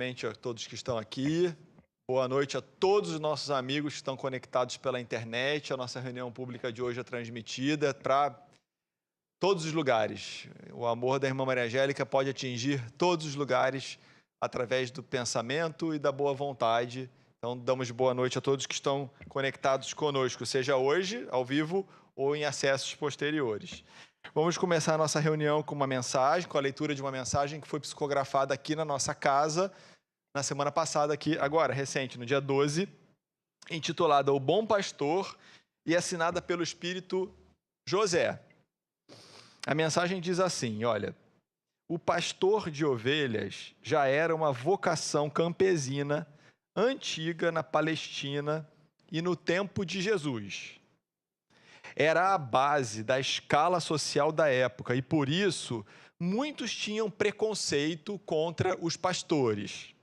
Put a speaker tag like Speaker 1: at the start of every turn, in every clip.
Speaker 1: novamente a todos que estão aqui. Boa noite a todos os nossos amigos que estão conectados pela internet. A nossa reunião pública de hoje é transmitida para todos os lugares. O amor da irmã Maria Angélica pode atingir todos os lugares através do pensamento e da boa vontade. Então, damos boa noite a todos que estão conectados conosco, seja hoje, ao vivo, ou em acessos posteriores. Vamos começar a nossa reunião com uma mensagem, com a leitura de uma mensagem que foi psicografada aqui na nossa casa, na semana passada, aqui, agora, recente, no dia 12, intitulada O Bom Pastor e assinada pelo Espírito José. A mensagem diz assim, olha, o pastor de ovelhas já era uma vocação campesina antiga na Palestina e no tempo de Jesus. Era a base da escala social da época e, por isso, muitos tinham preconceito contra os pastores.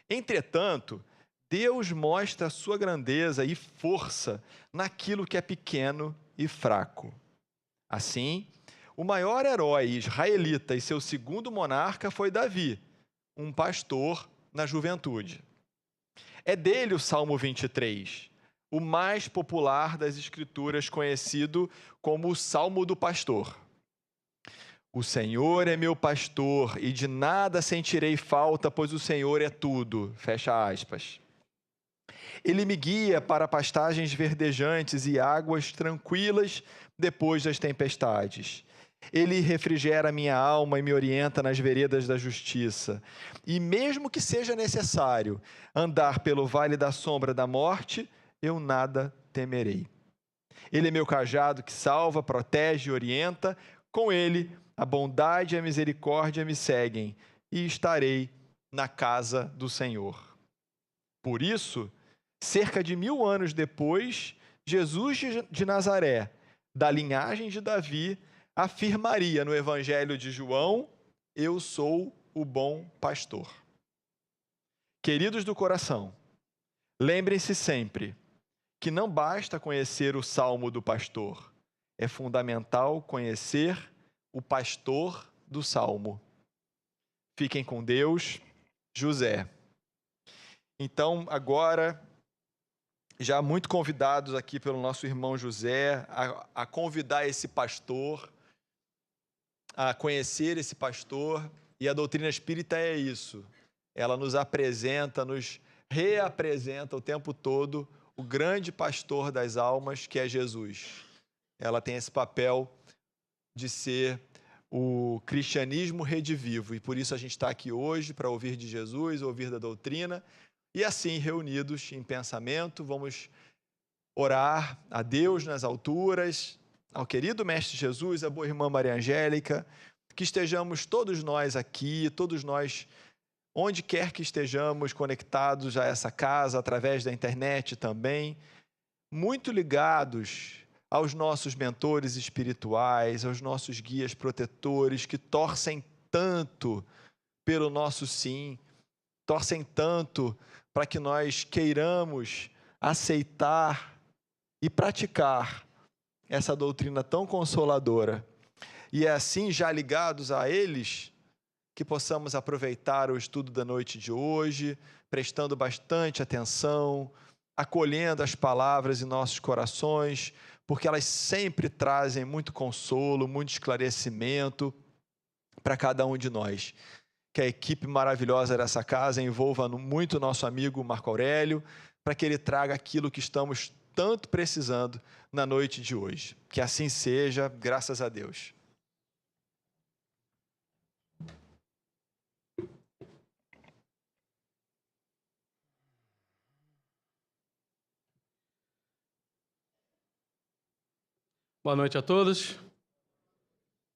Speaker 1: Entretanto, Deus mostra a sua grandeza e força naquilo que é pequeno e fraco. Assim, o maior herói israelita e seu segundo monarca foi Davi, um pastor na juventude. É dele o Salmo 23, o mais popular das Escrituras, conhecido como o Salmo do Pastor. O Senhor é meu pastor e de nada sentirei falta, pois o Senhor é tudo. Fecha aspas. Ele me guia para pastagens verdejantes e águas tranquilas depois das tempestades. Ele refrigera minha alma e me orienta nas veredas da justiça. E mesmo que seja necessário andar pelo vale da sombra da morte, eu nada temerei. Ele é meu cajado que salva, protege e orienta. Com ele, a bondade e a misericórdia me seguem e estarei na casa do Senhor. Por isso, cerca de 1000 anos depois, Jesus de Nazaré, da linhagem de Davi, afirmaria no Evangelho de João: eu sou o bom pastor. Queridos do coração, lembrem-se sempre que não basta conhecer o Salmo do pastor, é fundamental conhecer o pastor do Salmo. Fiquem com Deus, José. Então, agora, já muito convidados aqui pelo nosso irmão José, a convidar esse pastor, a conhecer esse pastor, e a doutrina espírita é isso. Ela nos apresenta, nos reapresenta o tempo todo o grande pastor das almas, que é Jesus. Ela tem esse papel de ser o cristianismo redivivo, e por isso a gente está aqui hoje para ouvir de Jesus, ouvir da doutrina, e assim, reunidos em pensamento, vamos orar a Deus nas alturas, ao querido Mestre Jesus, à boa irmã Maria Angélica, que estejamos todos nós aqui, todos nós, onde quer que estejamos conectados a essa casa, através da internet também, muito ligados aos nossos mentores espirituais, aos nossos guias protetores, que torcem tanto pelo nosso sim, torcem tanto para que nós queiramos aceitar e praticar essa doutrina tão consoladora. E é assim, já ligados a eles, que possamos aproveitar o estudo da noite de hoje, prestando bastante atenção, acolhendo as palavras em nossos corações, porque elas sempre trazem muito consolo, muito esclarecimento para cada um de nós. Que a equipe maravilhosa dessa casa envolva muito nosso amigo Marco Aurélio, para que ele traga aquilo que estamos tanto precisando na noite de hoje. Que assim seja, graças a Deus.
Speaker 2: Boa noite a todos.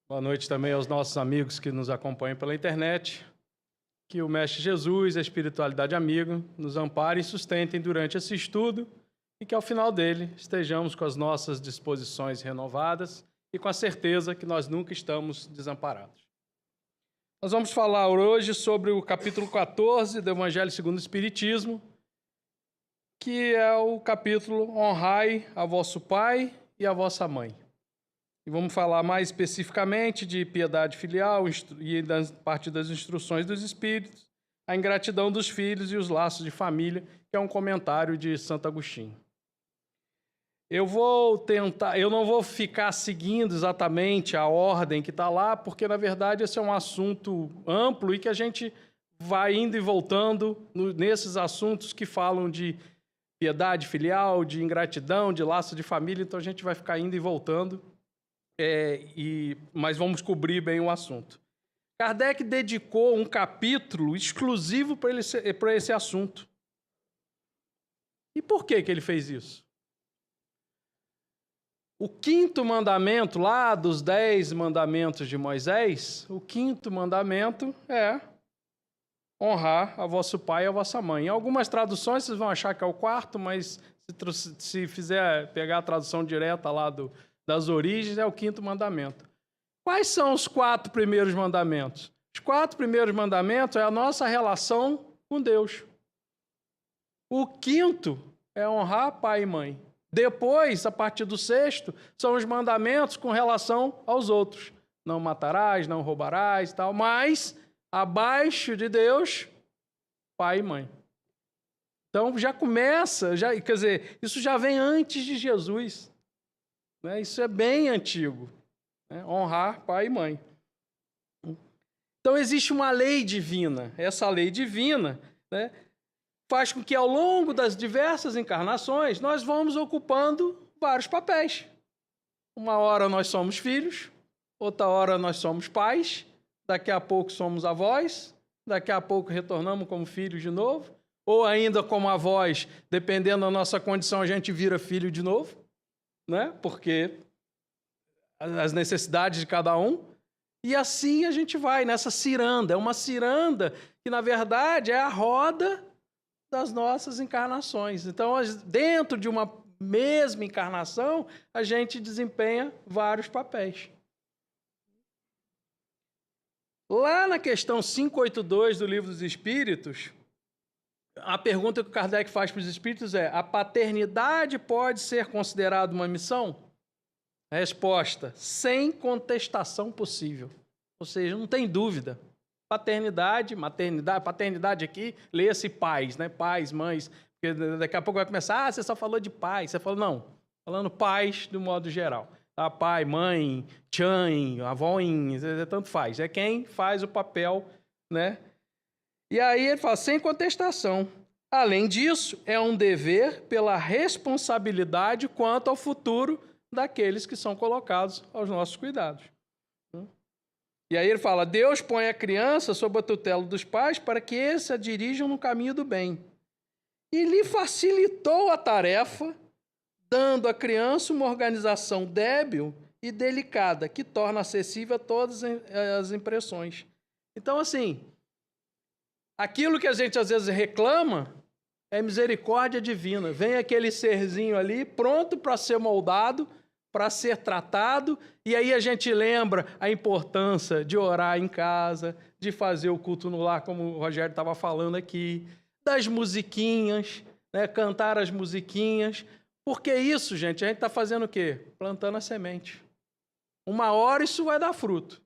Speaker 2: Boa noite também aos nossos amigos que nos acompanham pela internet. Que o Mestre Jesus, a espiritualidade amiga, nos amparem e sustentem durante esse estudo e que ao final dele estejamos com as nossas disposições renovadas e com a certeza que nós nunca estamos desamparados. Nós vamos falar hoje sobre o capítulo 14 do Evangelho segundo o Espiritismo, que é o capítulo Honrai a vosso pai e a vossa mãe. E vamos falar mais especificamente de piedade filial e da parte das instruções dos espíritos, a ingratidão dos filhos e os laços de família, que é um comentário de Santo Agostinho. Eu não vou ficar seguindo exatamente a ordem que está lá, porque, na verdade, esse é um assunto amplo e que a gente vai indo e voltando nesses assuntos que falam de piedade filial, de ingratidão, de laço de família, então a gente vai ficar indo e voltando, mas vamos cobrir bem o assunto. Kardec dedicou um capítulo exclusivo para esse assunto. E por que ele fez isso? O 5º mandamento, lá dos 10 mandamentos de Moisés, o 5º mandamento é honrar a vosso pai e a vossa mãe. Em algumas traduções vocês vão achar que é o 4º, mas se fizer pegar a tradução direta lá das origens, é o 5º mandamento. Quais são os 4 primeiros mandamentos? Os 4 primeiros mandamentos é a nossa relação com Deus. O 5º é honrar pai e mãe. Depois, a partir do 6º, são os mandamentos com relação aos outros. Não matarás, não roubarás e tal, mas abaixo de Deus, pai e mãe. Então já começa, quer dizer, isso já vem antes de Jesus. Né? Isso é bem antigo. Né? Honrar pai e mãe. Então existe uma lei divina. Essa lei divina, né, faz com que ao longo das diversas encarnações nós vamos ocupando vários papéis. Uma hora nós somos filhos, outra hora nós somos pais, daqui a pouco somos avós, daqui a pouco retornamos como filhos de novo, ou ainda como avós, dependendo da nossa condição, a gente vira filho de novo, né? Porque as necessidades de cada um. E assim a gente vai nessa ciranda. É uma ciranda que, na verdade, é a roda das nossas encarnações. Então, dentro de uma mesma encarnação, a gente desempenha vários papéis. Lá na questão 582 do Livro dos Espíritos, a pergunta que o Kardec faz para os espíritos é: a paternidade pode ser considerada uma missão? A resposta: sem contestação possível. Ou seja, não tem dúvida. Paternidade, maternidade, paternidade aqui, leia-se pais, né? Pais, mães. Porque daqui a pouco vai começar, você só falou de pais. Você falou, não, falando pais do modo geral. Tá? Pai, mãe, tchan, avóin, tanto faz. É quem faz o papel, né? E aí ele fala, sem contestação. Além disso, é um dever pela responsabilidade quanto ao futuro daqueles que são colocados aos nossos cuidados. E aí ele fala, Deus põe a criança sob a tutela dos pais para que esses a dirijam no caminho do bem. E lhe facilitou a tarefa, dando à criança uma organização débil e delicada, que torna acessível a todas as impressões. Então, assim, aquilo que a gente às vezes reclama é misericórdia divina. Vem aquele serzinho ali, pronto para ser moldado, para ser tratado, e aí a gente lembra a importância de orar em casa, de fazer o culto no lar, como o Rogério estava falando aqui, das musiquinhas, né, cantar as musiquinhas. Porque isso, gente, a gente está fazendo o quê? Plantando a semente. Uma hora isso vai dar fruto.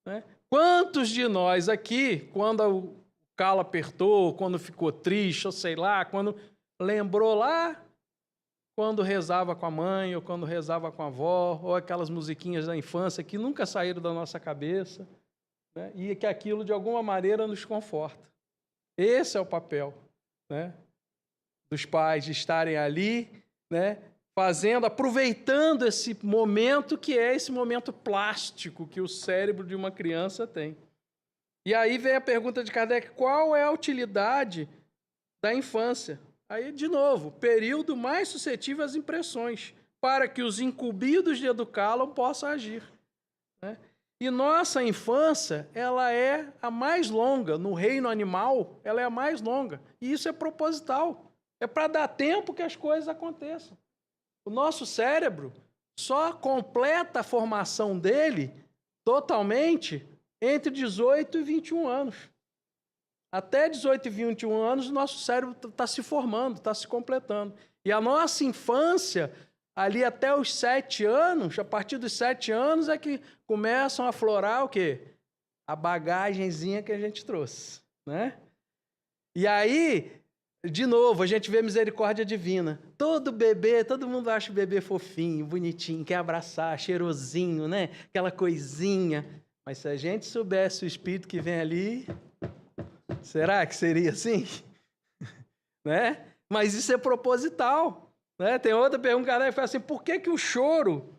Speaker 2: Né? Quantos de nós aqui, quando o calo apertou, quando ficou triste, ou sei lá, quando lembrou lá, quando rezava com a mãe, ou quando rezava com a avó, ou aquelas musiquinhas da infância que nunca saíram da nossa cabeça, né? E que aquilo, de alguma maneira, nos conforta. Esse é o papel, né, dos pais, de estarem ali, né, aproveitando esse momento que é esse momento plástico que o cérebro de uma criança tem. E aí vem a pergunta de Kardec, qual é a utilidade da infância? Aí, de novo, período mais suscetível às impressões, para que os incumbidos de educá-lo possam agir. Né? E nossa infância, ela é a mais longa, no reino animal, ela é a mais longa. E isso é proposital. É para dar tempo que as coisas aconteçam. O nosso cérebro só completa a formação dele totalmente entre 18 e 21 anos. Até 18 e 21 anos, o nosso cérebro está se formando, está se completando. E a nossa infância, ali até os 7 anos, a partir dos 7 anos é que começam a aflorar o quê? A bagagenzinha que a gente trouxe, né? E aí, de novo, a gente vê misericórdia divina. Todo bebê, todo mundo acha o bebê fofinho, bonitinho, quer abraçar, cheirosinho, né? Aquela coisinha. Mas se a gente soubesse o espírito que vem ali, será que seria assim? Né? Mas isso é proposital. Né? Tem outra pergunta que fala assim, por que o choro,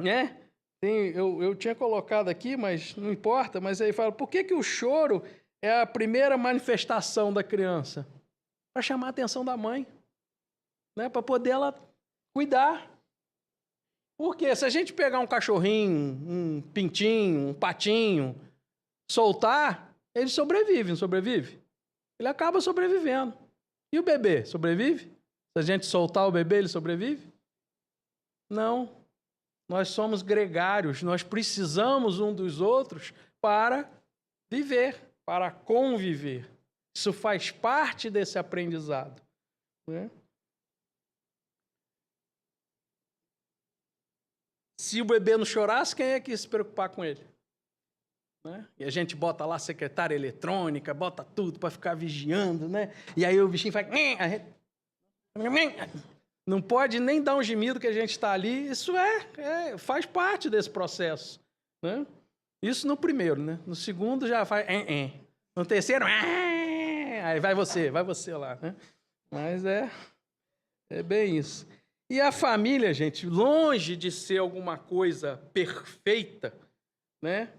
Speaker 2: né? Eu tinha colocado aqui, mas não importa, mas aí fala, por que o choro é a primeira manifestação da criança? Para chamar a atenção da mãe, né? Para poder ela cuidar. Porque se a gente pegar um cachorrinho, um pintinho, um patinho, soltar, ele sobrevive, não sobrevive? Ele acaba sobrevivendo. E o bebê, sobrevive? Se a gente soltar o bebê, ele sobrevive? Não. Nós somos gregários, nós precisamos um dos outros para viver, para conviver. Isso faz parte desse aprendizado. Né? Se o bebê não chorasse, quem é que ia se preocupar com ele? Né? E a gente bota lá secretária eletrônica, bota tudo para ficar vigiando, né? E aí o bichinho faz... Não pode nem dar um gemido que a gente está ali. Isso faz parte desse processo. Né? Isso no primeiro, né? No segundo já faz... No terceiro... Aí vai você lá. Né? Mas é bem isso. E a família, gente, longe de ser alguma coisa perfeita, né?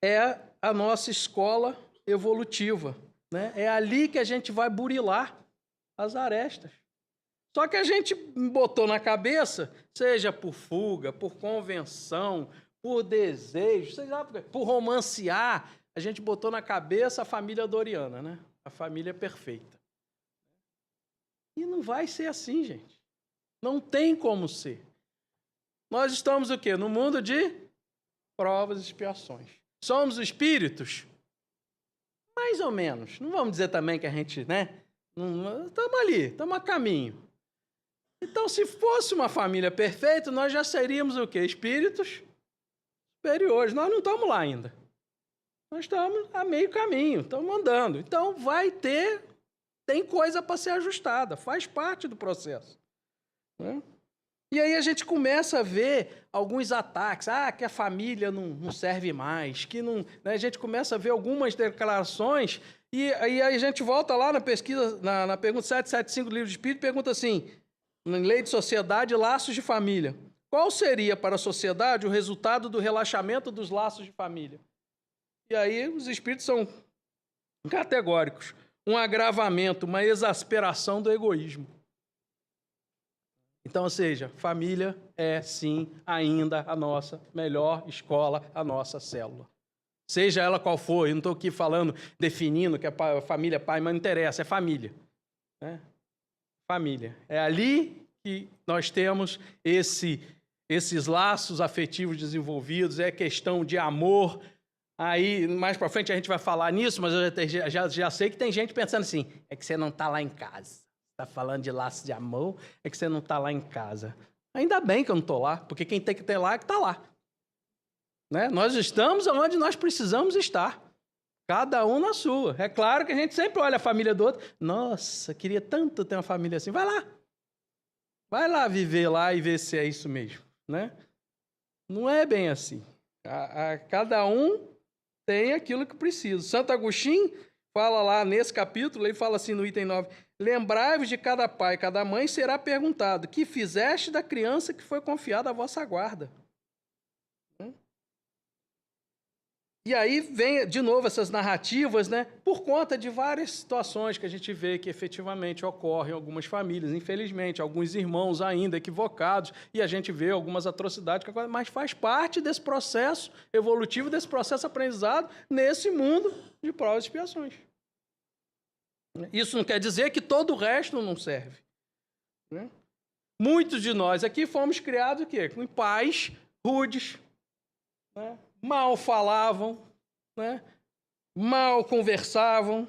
Speaker 2: É a nossa escola evolutiva. Né? É ali que a gente vai burilar as arestas. Só que a gente botou na cabeça, seja por fuga, por convenção, por desejo, seja por romancear, a gente botou na cabeça a família doriana, né? A família perfeita. E não vai ser assim, gente. Não tem como ser. Nós estamos o quê? No mundo de provas e expiações. Somos espíritos? Mais ou menos. Não vamos dizer também que a gente, né? Estamos ali, estamos a caminho. Então, se fosse uma família perfeita, nós já seríamos o quê? Espíritos superiores. Nós não estamos lá ainda. Nós estamos a meio caminho, estamos andando. Então, tem coisa para ser ajustada, faz parte do processo. Né? E aí a gente começa a ver alguns ataques, que a família não serve mais, que não... Né? A gente começa a ver algumas declarações, e aí a gente volta lá na pesquisa, na pergunta 775 do Livro de Espírito, pergunta assim, em Lei de Sociedade, Laços de Família. Qual seria para a sociedade o resultado do relaxamento dos laços de família? E aí os espíritos são categóricos. Um agravamento, uma exasperação do egoísmo. Então, ou seja, família é, sim, ainda a nossa melhor escola, a nossa célula. Seja ela qual for, eu não estou aqui falando, definindo que é família, pai, mas não interessa, é família. Né? Família. É ali que nós temos esses laços afetivos desenvolvidos, é questão de amor. Aí, mais para frente, a gente vai falar nisso, mas eu já sei que tem gente pensando assim, é que você não está lá em casa. Está falando de laço de amor, é que você não está lá em casa. Ainda bem que eu não estou lá, porque quem tem que ter lá é que está lá. Né? Nós estamos onde nós precisamos estar. Cada um na sua. É claro que a gente sempre olha a família do outro. Nossa, queria tanto ter uma família assim. Vai lá. Vai lá viver lá e ver se é isso mesmo. Né? Não é bem assim. Cada um tem aquilo que precisa. Santo Agostinho fala lá nesse capítulo, ele fala assim no item 9, lembrai-vos de cada pai e cada mãe será perguntado, que fizeste da criança que foi confiada à vossa guarda? E aí vem, de novo, essas narrativas, né? Por conta de várias situações que a gente vê que efetivamente ocorrem em algumas famílias, infelizmente, alguns irmãos ainda equivocados, e a gente vê algumas atrocidades, mas faz parte desse processo evolutivo, desse processo aprendizado, nesse mundo de provas e expiações. Isso não quer dizer que todo o resto não serve. Né? Muitos de nós aqui fomos criados o quê? Com pais rudes, né? Mal falavam, né? Mal conversavam,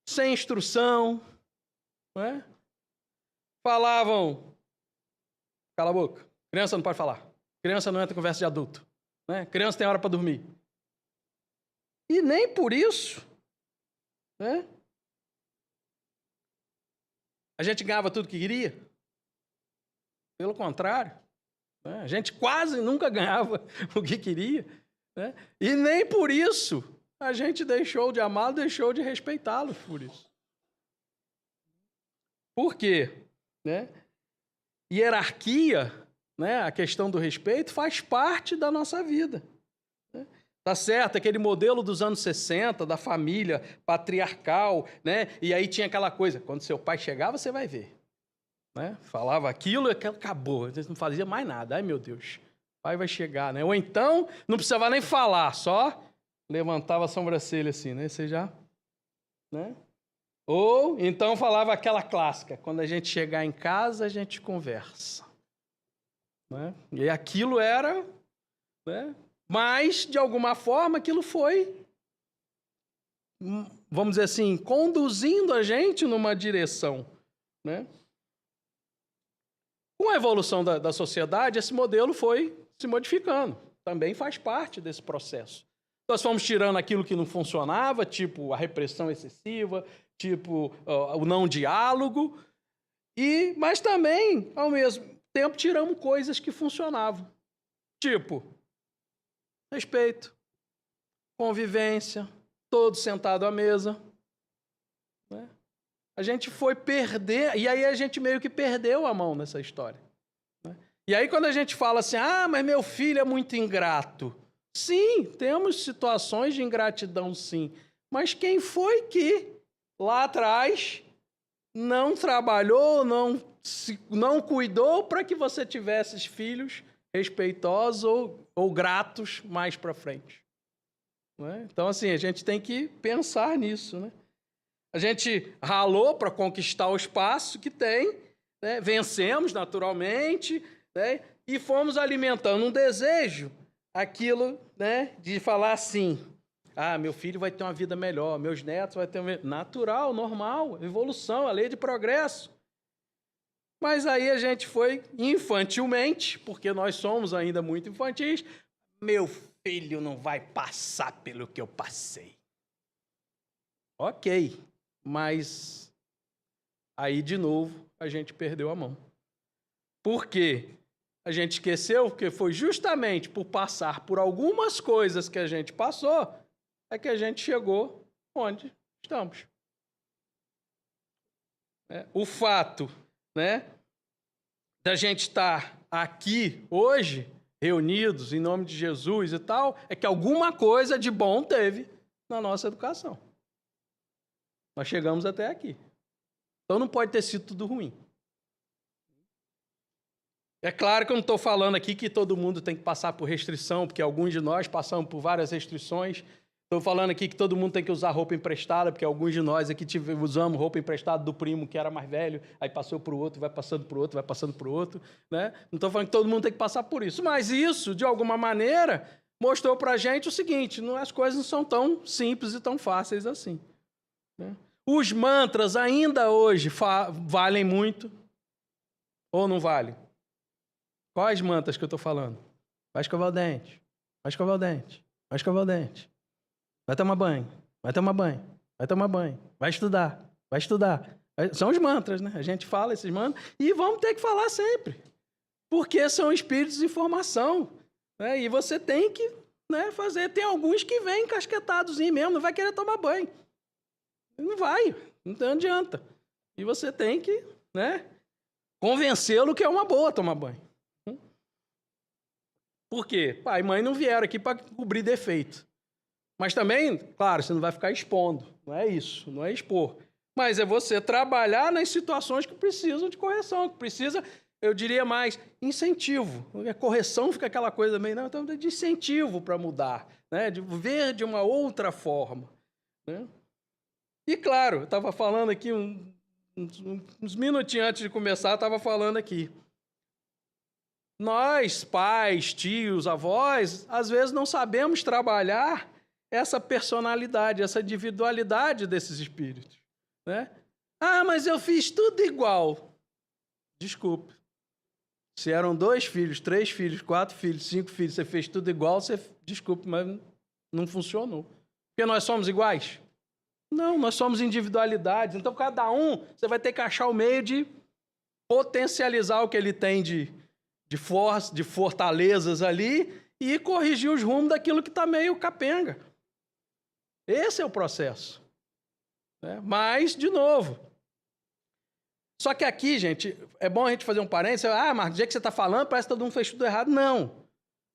Speaker 2: sem instrução, né? Falavam, cala a boca, criança não pode falar, criança não entra em conversa de adulto, né? Criança tem hora para dormir. E nem por isso, né, a gente ganhava tudo que queria. Pelo contrário, né, a gente quase nunca ganhava o que queria. Né, e nem por isso a gente deixou de amá-lo, deixou de respeitá-lo por isso. Por quê? Né? Hierarquia, né, a questão do respeito, faz parte da nossa vida. Né? Tá certo? Aquele modelo dos anos 60, da família patriarcal, né? E aí tinha aquela coisa, quando seu pai chegava, você vai ver. Né? Falava aquilo e acabou, não fazia mais nada. Ai, meu Deus, o pai vai chegar, né? Ou então, não precisava nem falar, só levantava a sobrancelha assim, né? Você já, né? Ou então falava aquela clássica, quando a gente chegar em casa, a gente conversa. Né? E aquilo era, né? Mas, de alguma forma, aquilo foi, vamos dizer assim, conduzindo a gente numa direção. Né? Com a evolução da sociedade, esse modelo foi se modificando. Também faz parte desse processo. Nós fomos tirando aquilo que não funcionava, tipo a repressão excessiva, tipo o não diálogo, mas também, ao mesmo tempo, tiramos coisas que funcionavam. Tipo, respeito, convivência, todos sentados à mesa. Né? A gente foi perder, e aí a gente meio que perdeu a mão nessa história. Né? E aí quando a gente fala assim, mas meu filho é muito ingrato. Sim, temos situações de ingratidão, sim. Mas quem foi que, lá atrás, não trabalhou, não cuidou para que você tivesse filhos respeitosos ou gratos mais para frente? Né? Então, assim, a gente tem que pensar nisso. Né? A gente ralou para conquistar o espaço que tem, né? Vencemos naturalmente, né? E fomos alimentando um desejo, aquilo, né, de falar assim, meu filho vai ter uma vida melhor, meus netos vão ter uma vida natural, normal, evolução, a lei de progresso. Mas aí a gente foi infantilmente, porque nós somos ainda muito infantis, meu filho não vai passar pelo que eu passei. Ok, mas aí de novo a gente perdeu a mão. Por quê? A gente esqueceu que foi justamente por passar por algumas coisas que a gente passou, é que a gente chegou onde estamos. O fato, né, da gente estar aqui hoje, reunidos em nome de Jesus e tal, é que alguma coisa de bom teve na nossa educação. Nós chegamos até aqui. Então não pode ter sido tudo ruim. É claro que eu não estou falando aqui que todo mundo tem que passar por restrição, porque alguns de nós passamos por várias restrições. Estou falando aqui que todo mundo tem que usar roupa emprestada, porque alguns de nós aqui usamos roupa emprestada do primo que era mais velho, aí passou para o outro, vai passando para o outro, vai passando para o outro. Né? Não estou falando que todo mundo tem que passar por isso. Mas isso, de alguma maneira, mostrou para a gente o seguinte, as coisas não são tão simples e tão fáceis assim. Né? Os mantras ainda hoje valem muito ou não valem? Quais mantras que eu estou falando? Vai escovar o dente, vai escovar o dente, vai escovar o dente. Vai tomar banho, vai tomar banho, vai tomar banho, vai estudar, vai estudar. São os mantras, né? A gente fala esses mantras e vamos ter que falar sempre. Porque são espíritos de formação. Né? E você tem que, né, fazer. Tem alguns que vêm encasquetados mesmo, não vai querer tomar banho. Não vai, não adianta. E você tem que, né, convencê-lo que é uma boa tomar banho. Por quê? Pai e mãe não vieram aqui para cobrir defeito. Mas também, claro, você não vai ficar expondo. Não é isso, não é expor. Mas é você trabalhar nas situações que precisam de correção, que precisa, eu diria mais, incentivo. A correção fica aquela coisa meio, não, então de incentivo para mudar, né? De ver de uma outra forma. Né? E claro, eu estava falando aqui, uns minutinhos antes de começar, eu estava falando aqui. Nós, pais, tios, avós, às vezes não sabemos trabalhar essa personalidade, essa individualidade desses espíritos. Né? Mas eu fiz tudo igual. Desculpe. Se eram 2 filhos, 3 filhos, 4 filhos, 5 filhos, você fez tudo igual, desculpe, mas não funcionou. Porque nós somos iguais? Não, nós somos individualidades. Então, cada um, você vai ter que achar o meio de potencializar o que ele tem de força, de fortalezas ali e corrigir os rumos daquilo que está meio capenga. Esse é o processo. Mas, de novo, só que aqui, gente, é bom a gente fazer um parênteses. Marcos, do jeito que você está falando, parece que todo mundo fez tudo errado. Não.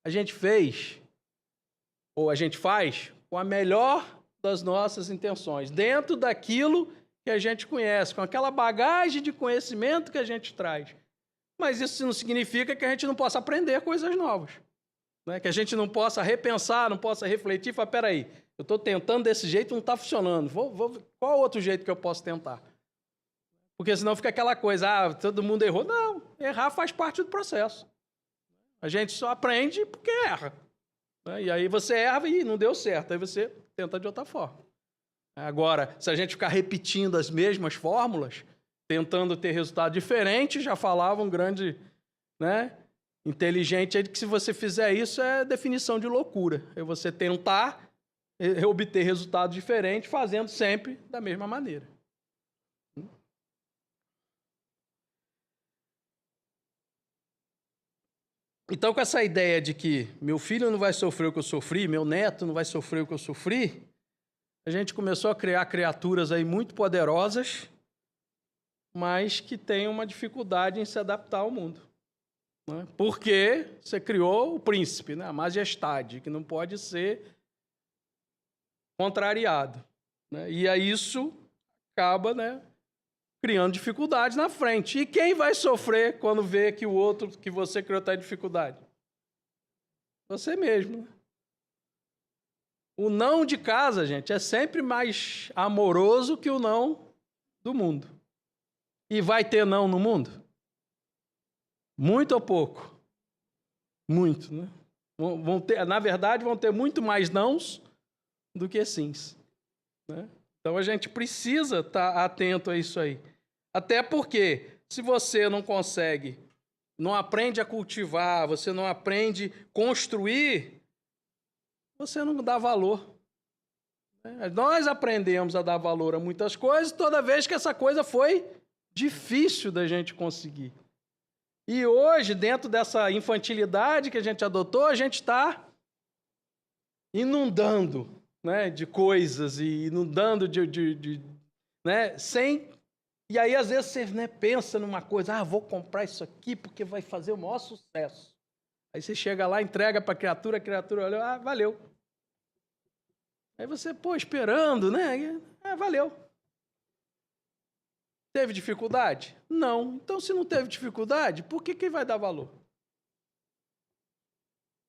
Speaker 2: A gente fez, ou a gente faz, com a melhor das nossas intenções, dentro daquilo que a gente conhece, com aquela bagagem de conhecimento que a gente traz. Mas isso não significa que a gente não possa aprender coisas novas. Que a gente não possa repensar, não possa refletir e falar, peraí, eu estou tentando desse jeito, não está funcionando. Qual outro jeito que eu posso tentar? Porque senão fica aquela coisa, todo mundo errou. Não, errar faz parte do processo. A gente só aprende porque erra. E aí você erra e não deu certo, aí você tenta de outra forma. Agora, se a gente ficar repetindo as mesmas fórmulas, tentando ter resultado diferente, já falava um grande inteligente aí de que se você fizer isso é definição de loucura. É você tentar obter resultado diferente fazendo sempre da mesma maneira. Então, com essa ideia de que meu filho não vai sofrer o que eu sofri, meu neto não vai sofrer o que eu sofri, a gente começou a criar criaturas aí muito poderosas, mas que têm uma dificuldade em se adaptar ao mundo. Porque você criou o príncipe, a majestade, que não pode ser contrariado. E aí isso acaba criando dificuldades na frente. E quem vai sofrer quando vê que o outro que você criou está em dificuldade? Você mesmo. O não de casa, gente, é sempre mais amoroso que o não do mundo. E vai ter não no mundo? Muito ou pouco? Muito, né? Na verdade, vão ter muito mais nãos do que sims. Então, a gente precisa estar atento a isso aí. Até porque, se você não consegue, não aprende a cultivar, você não aprende a construir, você não dá valor. Nós aprendemos a dar valor a muitas coisas toda vez que essa coisa foi difícil da gente conseguir. E hoje, dentro dessa infantilidade que a gente adotou, a gente está inundando de coisas e inundando sem... E aí, às vezes, você pensa numa coisa, vou comprar isso aqui porque vai fazer o maior sucesso. Aí você chega lá, entrega para a criatura olha, valeu. Aí você, esperando, valeu. Teve dificuldade? Não. Então, se não teve dificuldade, por que vai dar valor?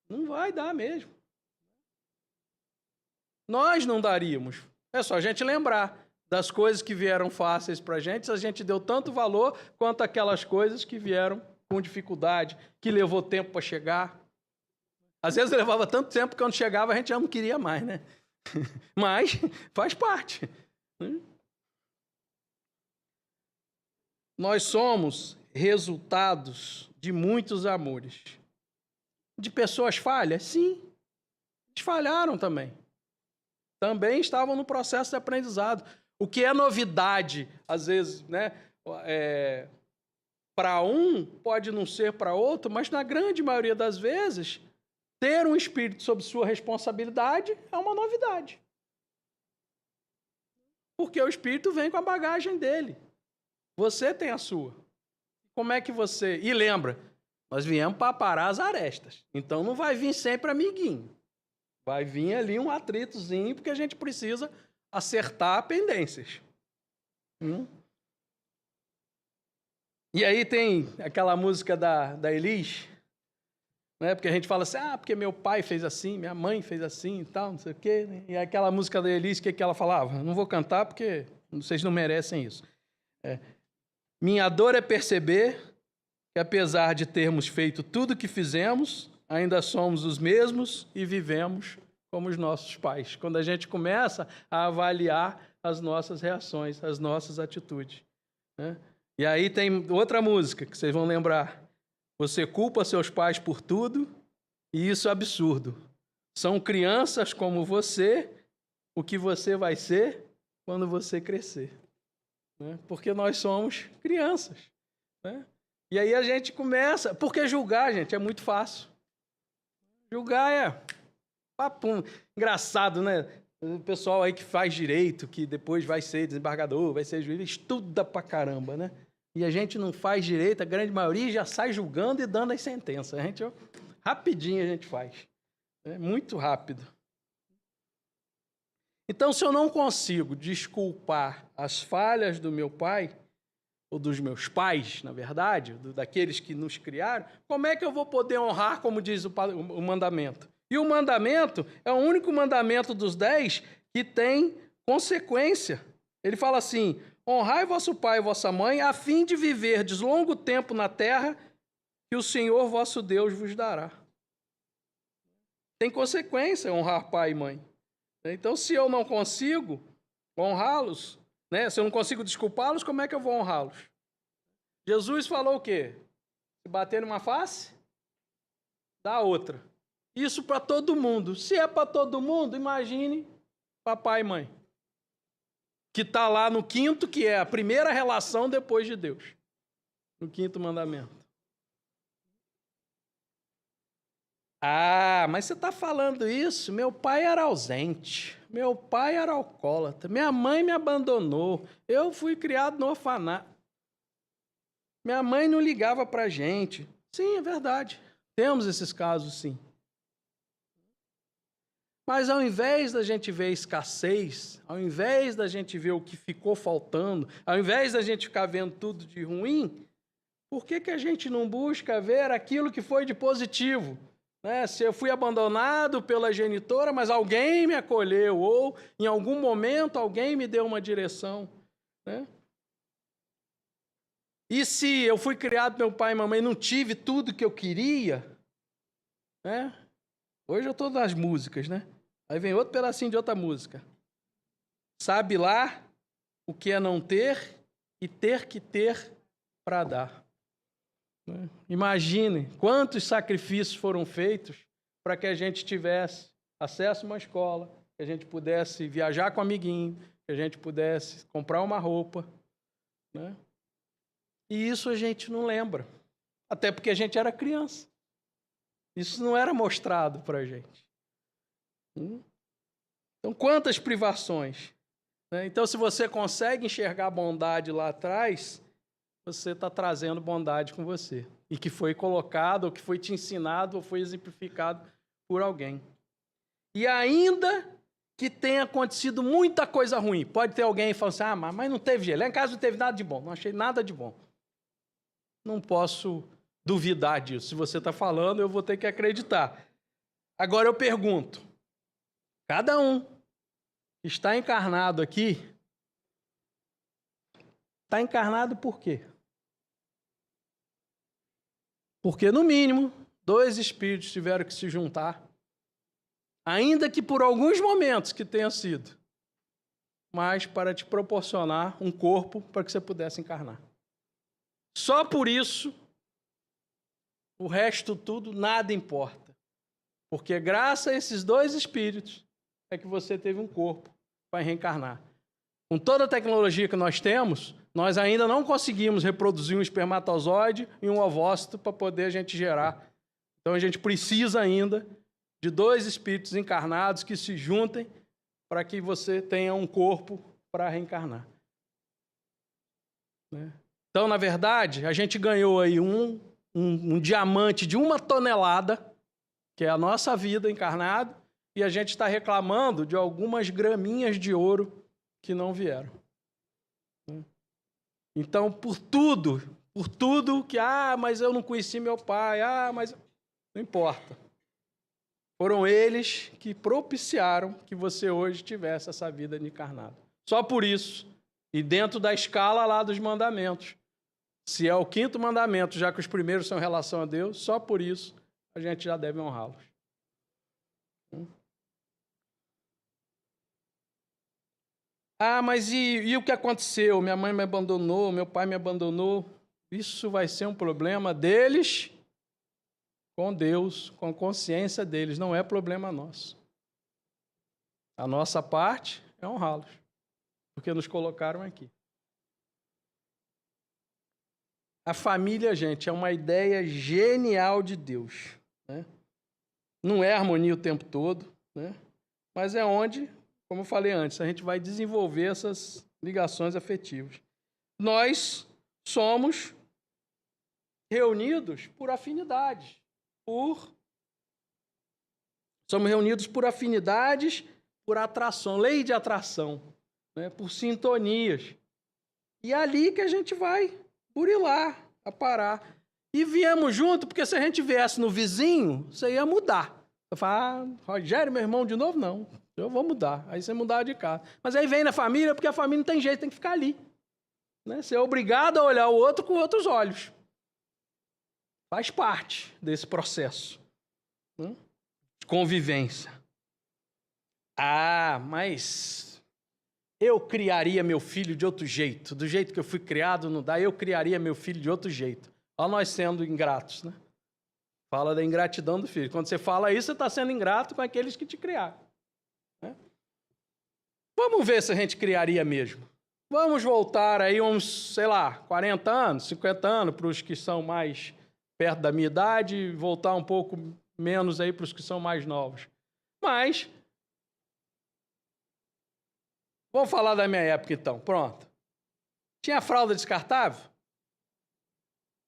Speaker 2: Não vai dar mesmo. Nós não daríamos. É só a gente lembrar das coisas que vieram fáceis para a gente deu tanto valor quanto aquelas coisas que vieram com dificuldade, que levou tempo para chegar. Às vezes levava tanto tempo que quando chegava a gente já não queria mais, Mas faz parte. Nós somos resultados de muitos amores. De pessoas falhas? Sim. Eles falharam também. Também estavam no processo de aprendizado. O que é novidade, às vezes, para um, pode não ser para outro, mas na grande maioria das vezes, ter um espírito sob sua responsabilidade é uma novidade. Porque o espírito vem com a bagagem dele. Você tem a sua. Como é que você... E lembra, nós viemos para parar as arestas. Então não vai vir sempre amiguinho. Vai vir ali um atritozinho, porque a gente precisa acertar pendências. E aí tem aquela música da Elis, porque a gente fala assim, porque meu pai fez assim, minha mãe fez assim e tal, não sei o quê. E aquela música da Elis, o que ela falava? Não vou cantar porque vocês não merecem isso. Minha dor é perceber que, apesar de termos feito tudo o que fizemos, ainda somos os mesmos e vivemos como os nossos pais. Quando a gente começa a avaliar as nossas reações, as nossas atitudes. E aí tem outra música que vocês vão lembrar. Você culpa seus pais por tudo e isso é absurdo. São crianças como você o que você vai ser quando você crescer. Né? Porque nós somos crianças. Né? E aí a gente começa... Porque julgar, gente, é muito fácil. Julgar é papum. Engraçado, né? O pessoal aí que faz direito, que depois vai ser desembargador, vai ser juiz, estuda pra caramba, né? E a gente não faz direito, a grande maioria já sai julgando e dando as sentenças. A gente, rapidinho a gente faz. É muito rápido. Então, se eu não consigo desculpar as falhas do meu pai, ou dos meus pais, na verdade, daqueles que nos criaram, como é que eu vou poder honrar, como diz o mandamento? E o mandamento é o único mandamento dos 10 que tem consequência. Ele fala assim: honrai vosso pai e vossa mãe, a fim de viverdes longo tempo na terra que o Senhor vosso Deus vos dará. Tem consequência honrar pai e mãe. Então, se eu não consigo honrá-los, né? Se eu não consigo desculpá-los, como é que eu vou honrá-los? Jesus falou o quê? Se bater numa face, dá outra. Isso para todo mundo. Se é para todo mundo, imagine papai e mãe. Que está lá no 5º, que é a primeira relação depois de Deus. No 5º mandamento. Ah, mas você está falando isso? Meu pai era ausente. Meu pai era alcoólatra. Minha mãe me abandonou. Eu fui criado no orfanato. Minha mãe não ligava para a gente. Sim, é verdade. Temos esses casos, sim. Mas ao invés da gente ver a escassez, ao invés da gente ver o que ficou faltando, ao invés da gente ficar vendo tudo de ruim, por que a gente não busca ver aquilo que foi de positivo? Né? Se eu fui abandonado pela genitora, mas alguém me acolheu, ou em algum momento alguém me deu uma direção. Né? E se eu fui criado pelo meu pai e mamãe e não tive tudo que eu queria, né? Hoje eu estou nas músicas, né? Aí vem outro pedacinho de outra música. Sabe lá o que é não ter e ter que ter para dar. Imagine quantos sacrifícios foram feitos para que a gente tivesse acesso a uma escola, que a gente pudesse viajar com um amiguinho, que a gente pudesse comprar uma roupa. Né? E isso a gente não lembra. Até porque a gente era criança. Isso não era mostrado para a gente. Então, quantas privações? Então, se você consegue enxergar a bondade lá atrás, você está trazendo bondade com você. E que foi colocado, ou que foi te ensinado, ou foi exemplificado por alguém. E ainda que tenha acontecido muita coisa ruim, pode ter alguém falando assim, mas não teve jeito. Lá em casa não teve nada de bom, não achei nada de bom. Não posso duvidar disso. Se você está falando, eu vou ter que acreditar. Agora eu pergunto, cada um que está encarnado aqui, está encarnado por quê? Porque, no mínimo, 2 espíritos tiveram que se juntar, ainda que por alguns momentos que tenha sido, mas para te proporcionar um corpo para que você pudesse encarnar. Só por isso, o resto tudo, nada importa. Porque graças a esses 2 espíritos é que você teve um corpo para reencarnar. Com toda a tecnologia que nós temos, nós ainda não conseguimos reproduzir um espermatozoide e um ovócito para poder a gente gerar. Então a gente precisa ainda de 2 espíritos encarnados que se juntem para que você tenha um corpo para reencarnar. Então, na verdade, a gente ganhou aí um diamante de 1 tonelada, que é a nossa vida encarnada, e a gente está reclamando de algumas graminhas de ouro que não vieram. Então, por tudo que, mas eu não conheci meu pai, mas não importa. Foram eles que propiciaram que você hoje tivesse essa vida encarnada. Só por isso, e dentro da escala lá dos mandamentos, se é o 5º mandamento, já que os primeiros são em relação a Deus, só por isso a gente já deve honrá-los. Mas e o que aconteceu? Minha mãe me abandonou, meu pai me abandonou. Isso vai ser um problema deles com Deus, com a consciência deles. Não é problema nosso. A nossa parte é honrá-los, porque nos colocaram aqui. A família, gente, é uma ideia genial de Deus, né? Não é harmonia o tempo todo, né? Mas é onde, como eu falei antes, a gente vai desenvolver essas ligações afetivas. Nós somos reunidos por afinidades, somos reunidos por afinidades, por atração, lei de atração, né? Por sintonias. E é ali que a gente vai burilar, aparar. E viemos junto, porque se a gente viesse no vizinho, você ia mudar. Você fala, Rogério, meu irmão, de novo? Não, eu vou mudar. Aí você mudar de casa. Mas aí vem na família, porque a família não tem jeito, tem que ficar ali. Né? Você é obrigado a olhar o outro com outros olhos. Faz parte desse processo, né? De convivência. Ah, mas eu criaria meu filho de outro jeito. Do jeito que eu fui criado, não dá. Eu criaria meu filho de outro jeito. Olha nós sendo ingratos, né? Fala da ingratidão do filho. Quando você fala isso, você está sendo ingrato com aqueles que te criaram. Né? Vamos ver se a gente criaria mesmo. Vamos voltar aí uns, 40 anos, 50 anos, para os que são mais perto da minha idade, e voltar um pouco menos aí para os que são mais novos. Mas, vamos falar da minha época então, pronto. Tinha fralda descartável?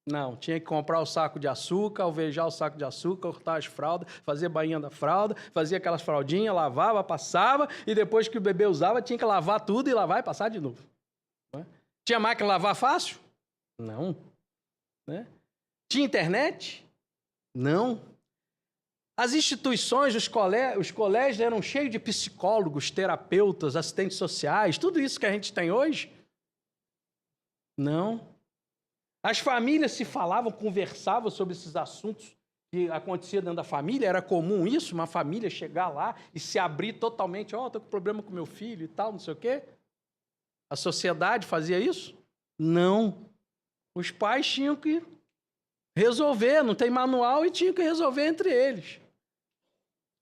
Speaker 2: Não, tinha que comprar o saco de açúcar, alvejar o saco de açúcar, cortar as fraldas, fazer bainha da fralda, fazia aquelas fraldinhas, lavava, passava, e depois que o bebê usava, tinha que lavar tudo e lavar e passar de novo. Né? Tinha máquina de lavar fácil? Não. Né? Tinha internet? Não. As instituições, os colégios eram cheios de psicólogos, terapeutas, assistentes sociais, tudo isso que a gente tem hoje? Não. As famílias se falavam, conversavam sobre esses assuntos que aconteciam dentro da família. Era comum isso, uma família chegar lá e se abrir totalmente. Estou com problema com meu filho e tal, não sei o quê. A sociedade fazia isso? Não. Os pais tinham que resolver, não tem manual, e tinham que resolver entre eles.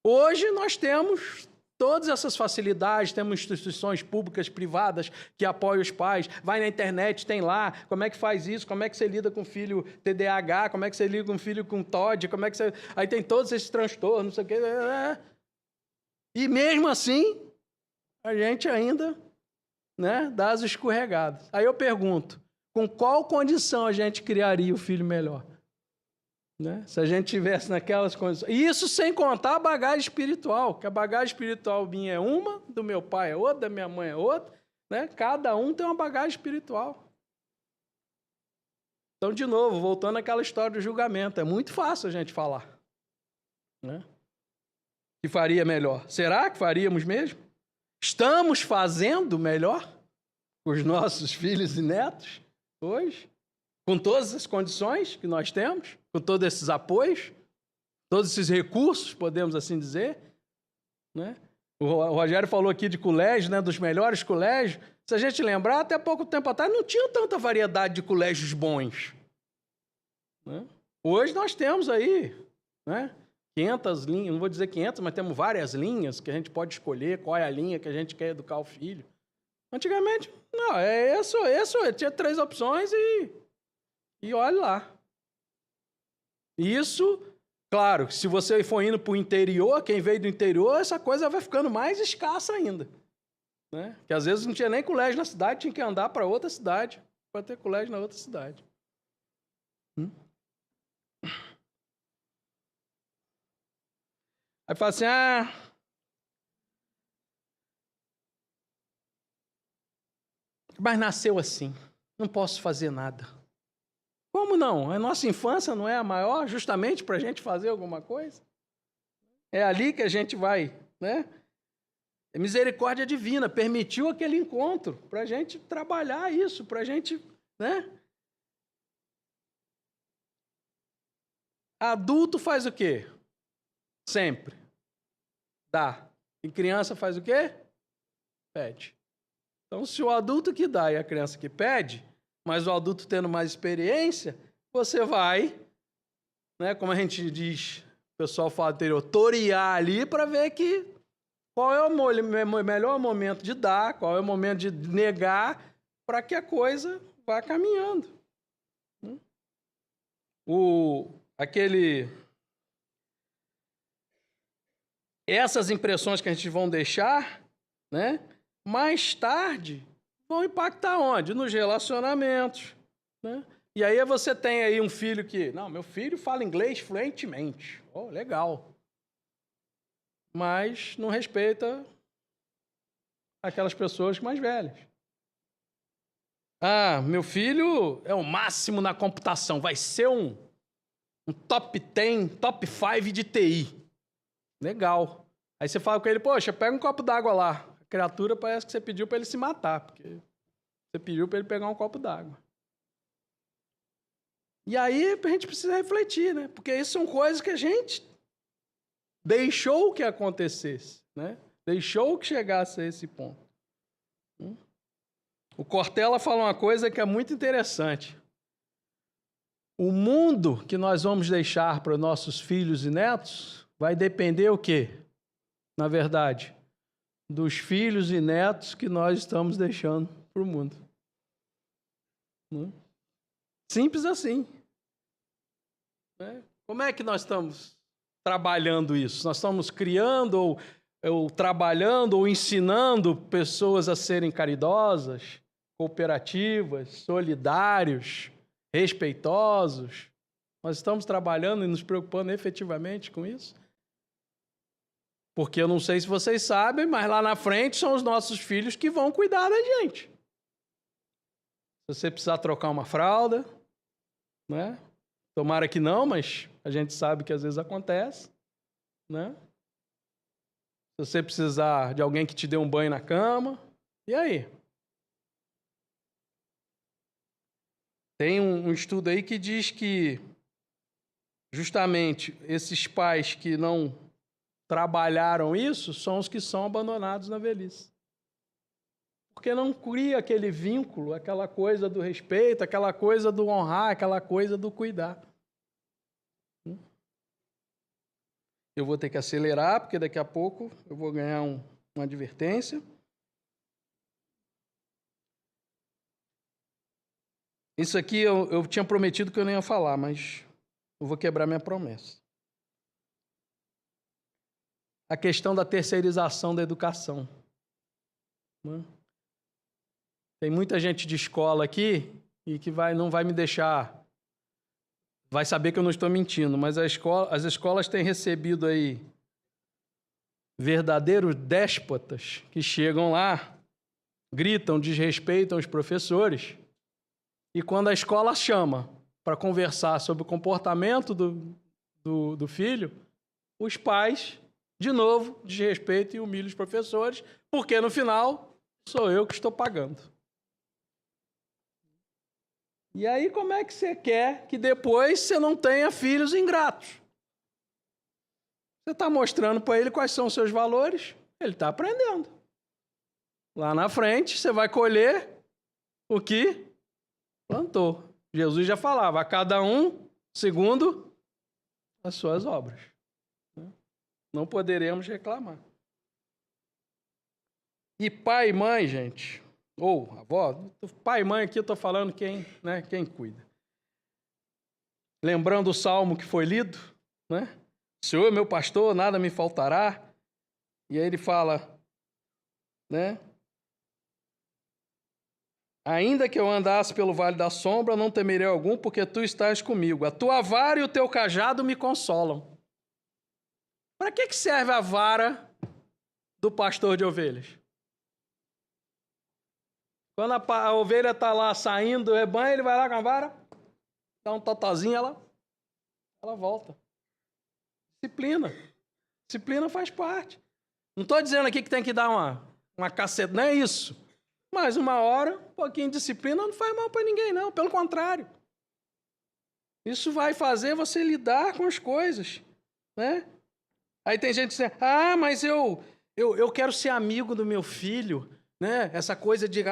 Speaker 2: Hoje nós temos todas essas facilidades, temos instituições públicas, privadas, que apoiam os pais. Vai na internet, tem lá, como é que faz isso, como é que você lida com filho TDAH, como é que você lida com filho com TOD, como é que você... Aí tem todos esses transtornos, não sei o quê. E mesmo assim, a gente ainda, né, dá as escorregadas. Aí eu pergunto, com qual condição a gente criaria o filho melhor? Né? Se a gente tivesse naquelas condições. E isso sem contar a bagagem espiritual, que a bagagem espiritual minha é uma, do meu pai é outra, da minha mãe é outra. Né? Cada um tem uma bagagem espiritual. Então, de novo, voltando àquela história do julgamento, é muito fácil a gente falar. Né? Que faria melhor. Será que faríamos mesmo? Estamos fazendo melhor com os nossos filhos e netos hoje? Com todas as condições que nós temos? Com todos esses apoios? Todos esses recursos, podemos assim dizer? Né? O Rogério falou aqui de colégio, né, dos melhores colégios. Se a gente lembrar, até pouco tempo atrás não tinha tanta variedade de colégios bons. Né? Hoje nós temos aí, né, 500 linhas, não vou dizer 500, mas temos várias linhas que a gente pode escolher qual é a linha que a gente quer educar o filho. Antigamente, não, é isso, tinha 3 opções e olha lá. Isso, claro, se você for indo para o interior, quem veio do interior, essa coisa vai ficando mais escassa ainda. Né? Que às vezes não tinha nem colégio na cidade, tinha que andar para outra cidade, para ter colégio na outra cidade. Aí fala assim, mas nasceu assim, não posso fazer nada. Como não? A nossa infância não é a maior justamente para a gente fazer alguma coisa? É ali que a gente vai, né? É misericórdia divina, permitiu aquele encontro para a gente trabalhar isso, para a gente, né? Adulto faz o quê? Sempre. Dá. E criança faz o quê? Pede. Então, se o adulto que dá e a criança que pede, mas o adulto tendo mais experiência, você vai, né, como a gente diz, o pessoal fala anterior, torear ali para ver que Qual é o melhor momento de dar, qual é o momento de negar, para que a coisa vá caminhando. Essas impressões que a gente vão deixar, né, mais tarde, vão impactar onde? Nos relacionamentos, né? E aí você tem aí um filho que... Não, meu filho fala inglês fluentemente. Oh, legal. Mas não respeita aquelas pessoas mais velhas. Ah, meu filho é o máximo na computação. Vai ser um top 10, top 5 de TI. Legal. Aí você fala com ele, poxa, pega um copo d'água lá. A criatura parece que você pediu para ele se matar, porque você pediu para ele pegar um copo d'água. E aí a gente precisa refletir, né? Porque isso são coisas que a gente deixou que acontecesse, né? Deixou que chegasse a esse ponto. O Cortella fala uma coisa que é muito interessante. O mundo que nós vamos deixar para os nossos filhos e netos vai depender o quê? Na verdade, dos filhos e netos que nós estamos deixando para o mundo. Simples assim. Como é que nós estamos trabalhando isso? Nós estamos criando ou trabalhando ou ensinando pessoas a serem caridosas, cooperativas, solidários, respeitosos? Nós estamos trabalhando e nos preocupando efetivamente com isso? Porque eu não sei se vocês sabem, mas lá na frente são os nossos filhos que vão cuidar da gente. Se você precisar trocar uma fralda, né? Tomara que não, mas a gente sabe que às vezes acontece, né? Se você precisar de alguém que te dê um banho na cama, e aí? Tem um estudo aí que diz que justamente esses pais que não trabalharam isso são os que são abandonados na velhice. Porque não cria aquele vínculo, aquela coisa do respeito, aquela coisa do honrar, aquela coisa do cuidar. Eu vou ter que acelerar, porque daqui a pouco eu vou ganhar uma advertência. Isso aqui eu tinha prometido que eu não ia falar, mas eu vou quebrar minha promessa. A questão da terceirização da educação. Tem muita gente de escola aqui e que não vai me deixar... Vai saber que eu não estou mentindo, mas as escolas têm recebido aí verdadeiros déspotas que chegam lá, gritam, desrespeitam os professores, e quando a escola chama para conversar sobre o comportamento do filho, os pais, de novo, desrespeitam e humilham os professores, porque no final sou eu que estou pagando. E aí, como é que você quer que depois você não tenha filhos ingratos? Você está mostrando para ele quais são os seus valores, ele está aprendendo. Lá na frente, você vai colher o que plantou. Jesus já falava, a cada um segundo as suas obras. Não poderemos reclamar. E pai e mãe, gente... Ou avó, pai e mãe aqui eu estou falando quem cuida. Lembrando o salmo que foi lido, né? Senhor é meu pastor, nada me faltará. E aí ele fala, né? Ainda que eu andasse pelo vale da sombra, não temerei algum, porque tu estás comigo. A tua vara e o teu cajado me consolam. Para que serve a vara do pastor de ovelhas? Quando a ovelha está lá saindo do rebanho, ele vai lá com a vara, dá um totozinho, ela volta. Disciplina. Disciplina faz parte. Não estou dizendo aqui que tem que dar uma caceta, não é isso. Mas uma hora, um pouquinho de disciplina não faz mal para ninguém, não. Pelo contrário. Isso vai fazer você lidar com as coisas, né? Aí tem gente dizendo, mas eu quero ser amigo do meu filho, né? Essa coisa de...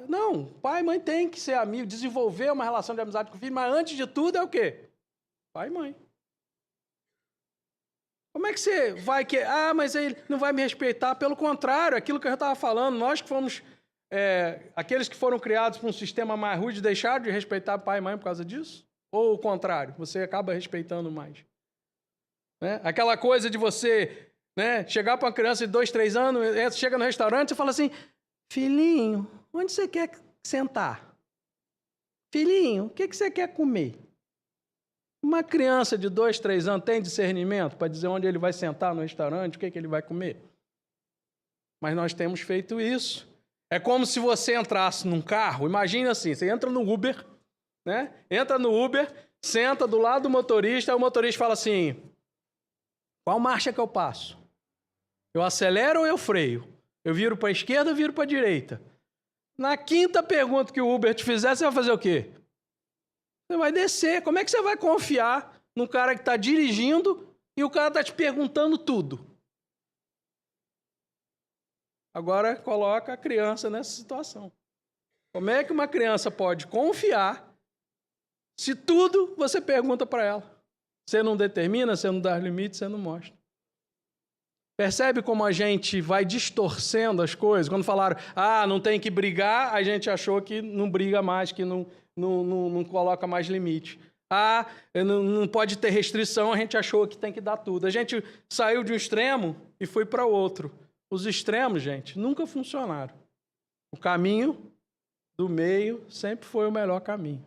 Speaker 2: não, pai e mãe tem que ser amigo, desenvolver uma relação de amizade com o filho, mas antes de tudo é o quê? Pai e mãe. Como é que você vai que... Ah, mas ele não vai me respeitar. Pelo contrário, aquilo que eu já estava falando, nós que fomos... aqueles que foram criados por um sistema mais rude deixaram de respeitar pai e mãe por causa disso? Ou o contrário, você acaba respeitando mais? Né? Aquela coisa de você, né, chegar para uma criança de 2, 3 anos, chega no restaurante e fala assim, filhinho, onde você quer sentar? Filhinho, o que você quer comer? Uma criança de 2, 3 anos tem discernimento para dizer onde ele vai sentar no restaurante, o que ele vai comer? Mas nós temos feito isso. É como se você entrasse num carro, imagina assim, você entra no Uber, né? Entra no Uber, senta do lado do motorista, aí o motorista fala assim, qual marcha que eu passo? Eu acelero ou eu freio? Eu viro para a esquerda ou viro para a direita? Na quinta pergunta que o Uber te fizer, você vai fazer o quê? Você vai descer. Como é que você vai confiar num cara que está dirigindo e o cara está te perguntando tudo? Agora, coloca a criança nessa situação. Como é que uma criança pode confiar se tudo você pergunta para ela? Você não determina, você não dá limite, você não mostra. Percebe como a gente vai distorcendo as coisas? Quando falaram, não tem que brigar, a gente achou que não briga mais, que não coloca mais limite. Não pode ter restrição, a gente achou que tem que dar tudo. A gente saiu de um extremo e foi para o outro. Os extremos, gente, nunca funcionaram. O caminho do meio sempre foi o melhor caminho.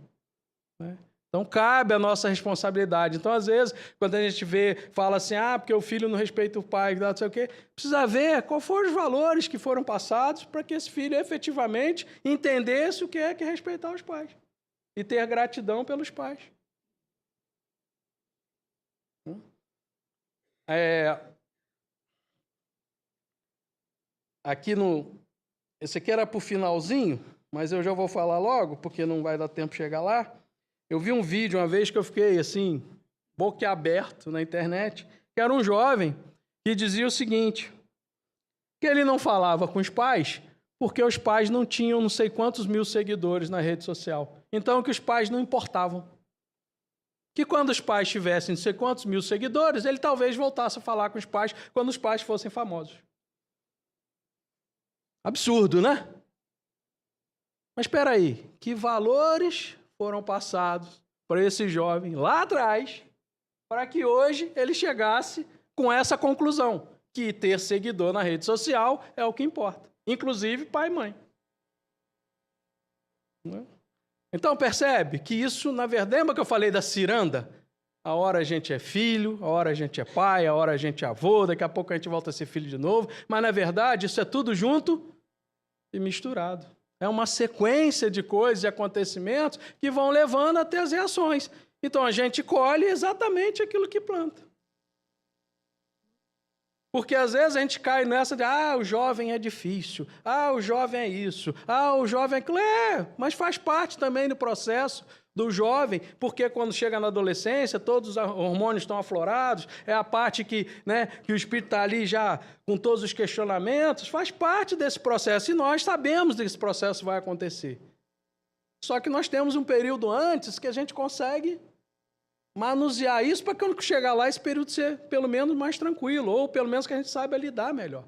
Speaker 2: Né? Então, cabe a nossa responsabilidade. Então, às vezes, quando a gente fala assim, porque o filho não respeita o pai, não sei o quê, precisa ver quais foram os valores que foram passados para que esse filho efetivamente entendesse o que é respeitar os pais e ter gratidão pelos pais. Esse aqui era para o finalzinho, mas eu já vou falar logo, porque não vai dar tempo de chegar lá. Eu vi um vídeo uma vez que eu fiquei assim, boquiaberto na internet, que era um jovem que dizia o seguinte, que ele não falava com os pais porque os pais não tinham não sei quantos mil seguidores na rede social. Então, que os pais não importavam. Que quando os pais tivessem não sei quantos mil seguidores, ele talvez voltasse a falar com os pais quando os pais fossem famosos. Absurdo, né? Mas espera aí, que valores foram passados para esse jovem lá atrás, para que hoje ele chegasse com essa conclusão, que ter seguidor na rede social é o que importa, inclusive pai e mãe. Então percebe que isso, na verdade, lembra que eu falei da ciranda? A hora a gente é filho, a hora a gente é pai, a hora a gente é avô, daqui a pouco a gente volta a ser filho de novo, mas na verdade isso é tudo junto e misturado. É uma sequência de coisas e acontecimentos que vão levando até as reações. Então, a gente colhe exatamente aquilo que planta. Porque, às vezes, a gente cai nessa de, o jovem é difícil, o jovem é isso, o jovem é aquilo. Mas faz parte também do processo do jovem, porque quando chega na adolescência, todos os hormônios estão aflorados, é a parte que o espírito está ali já com todos os questionamentos, faz parte desse processo, e nós sabemos que esse processo vai acontecer. Só que nós temos um período antes que a gente consegue manusear isso para quando chegar lá, esse período ser pelo menos mais tranquilo, ou pelo menos que a gente saiba lidar melhor.